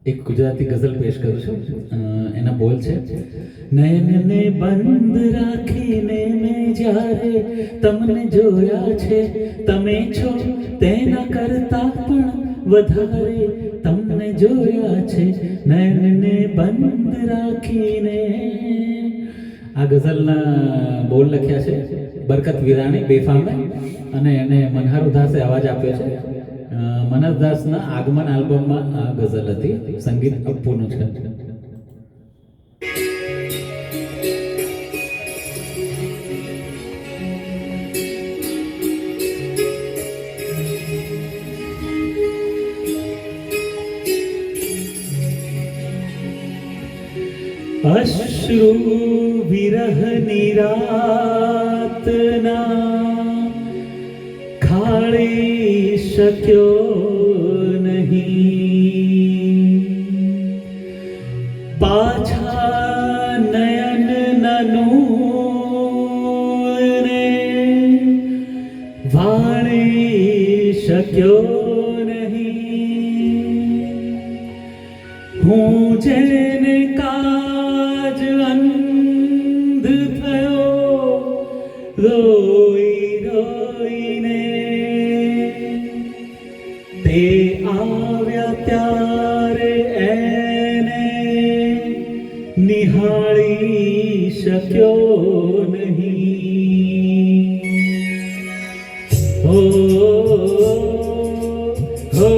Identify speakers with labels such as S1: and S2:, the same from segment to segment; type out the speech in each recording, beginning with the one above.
S1: એક ગુજરાતી ગઝલ પેશ કરું છું. એના બોલ છે: નયનને બંધ રાખીને મેં જ્યારે તમને જોયા છે, તમે છો તેના કરતા પણ વધારે તમને જોયા છે. નયનને બંધ રાખીને. આ ગઝલના બોલ લખ્યા છે બરકત વિરાણી બેફામે, અને એને મનહર ઉદાસે અવાજ આપ્યો છે. મનહર દાસના આગમન આલ્બમમાં આ ગઝલ હતી. સંગીત અપ્પુનું છે. અશ્રુ વિરહની રાતના ખાળી શક્યો નહીં, પાછા નયન નનુને વાળી શક્યો નહીં. હું જેને કાજ અંધ થયો રોઈ રોઈને, તે આવ્યા ત્યારે એને નિહાળી શક્યો નહીં. હો હો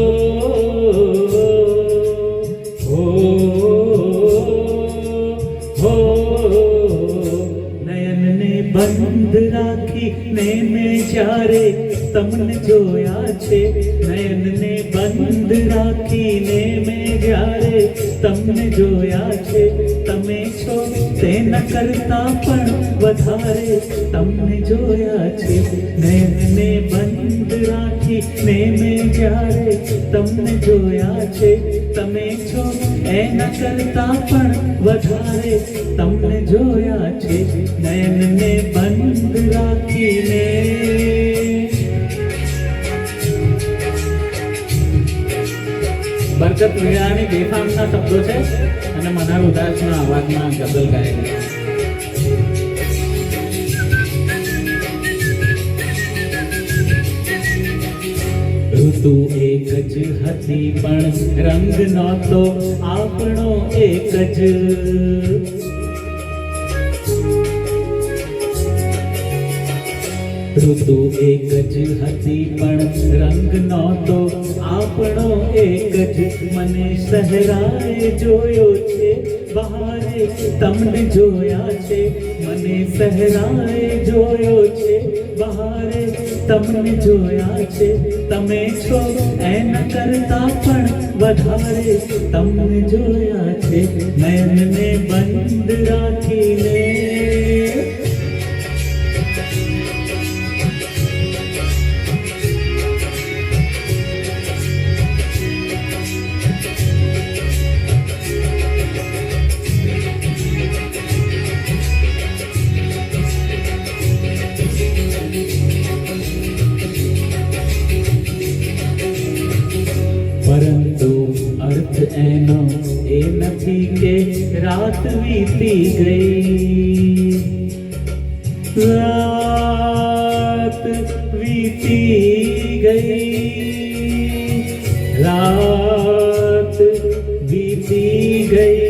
S1: બંધ રાખીને મેં જ્યારે તમને જોયા છે, નયનને બંધ રાખીને મેં જ્યારે તમને જોયા છે, તમે છો તેના કરતા પણ વધારે તમને જોયા છે. નયનને બંધ રાખીને મેં જ્યારે તમને જોયા છે, તમે છો એના કરતા પણ વધારે તમને જોયા છે. નયનને બંધ રાખીને. બરકત વિરાણી બેફામના શબ્દો છે અને મનહર ઉદાસના અવાજમાં ગઝલ ગાયેલી. ઋતુ એક જ હતી પણ રંગ નહોતો આપણો એક જ. ઋતુ એક જ હતી પણ રંગ નહોતો આપણો એક જ. મને સહેરાએ જોયો છે બહારે તમને જોયા છે, મને સહેરાએ જોયો છે બહારે તમને જોયા છે. તમે છો એના કરતા પણ વધારે તમને જોયા છે. નયનને બંધ રાખીને. પરંતુ અર્થ એનો એ નથી કે રાત વીતી ગઈ, રાત વીતી ગઈ, રાત વીતી ગઈ,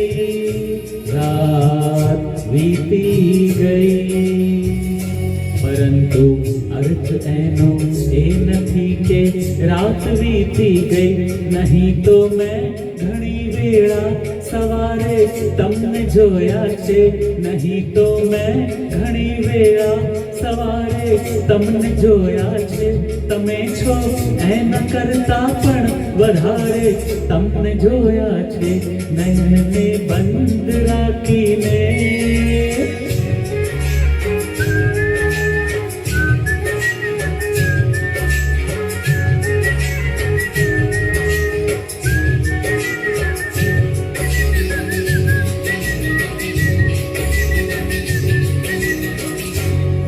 S1: રાત વીતી ગઈ. પરંતુ અર્થ એનો એ નથી કે રાત વીતી ગઈ. નહીં તો મેં ઘણી વેળા સવારે તમને જોયા છે, નહીં તો મેં ઘણી વેળા સવારે તમને જોયા છે. તમે છો એના કરતા પણ વધારે તમને જોયા છે. નયનને બંધ રાખીને.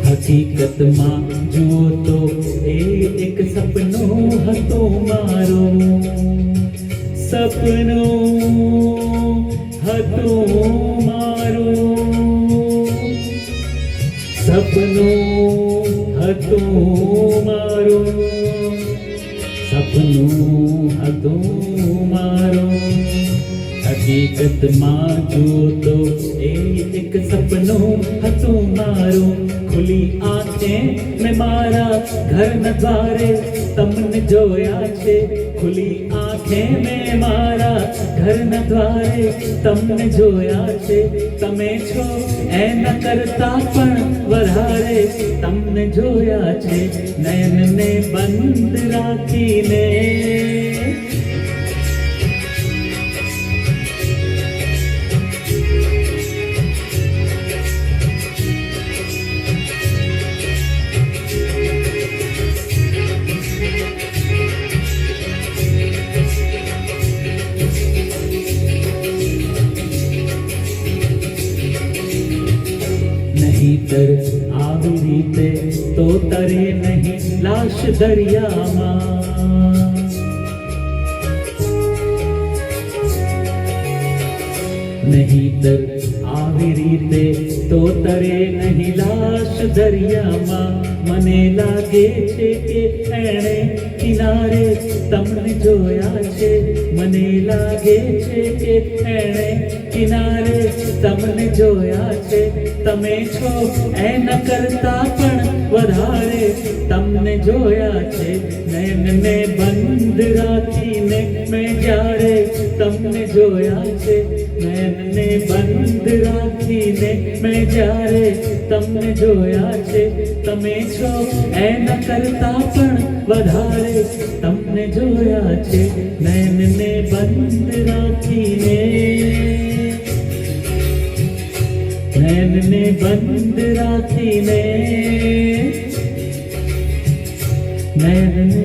S1: હકીકતમાં જુઓ તો એ એક સપનું હતું મારું, સપનું હતું મારું, સપનું હતું મારું, સપનું હતું મારું, હકીકતમાં જોતો એ એક સપનું હતું મારું. ખુલી આંખે મેં મારા ઘરના દ્વારે તમને જોયા છે, ખુલી આંખે મેં મારા ઘરના દ્વારે તમને જોયા છે. તમે છો એના કરતા પણ વધારે તમને જોયા છે, નયનને બંધ રાખીને. નહીતર આવી રીતે તો તરે નહીં લાશ દરિયામાં, નહીતર આવી રીતે તો તરે નહીં લાશ દરિયામાં. મને લાગે છે કે એણે કિનારે તમને જોયા છે, મને લાગે છે કે એણે કિનારે તમને જોયા છે. તમે છો એના કરતા પણ વધારે તમને જોયા છે, નયનને બંધ રાખીને મેં જ્યારે તમને જોયા છે, નયનને બંધ રાખીને મેં જ્યારે તમને જોયા છે. તમે છો એના કરતા પણ વધારે તમને જોયા છે, નયનને બંધ રાખીને, નયનને બંધ રાખીને, નયનને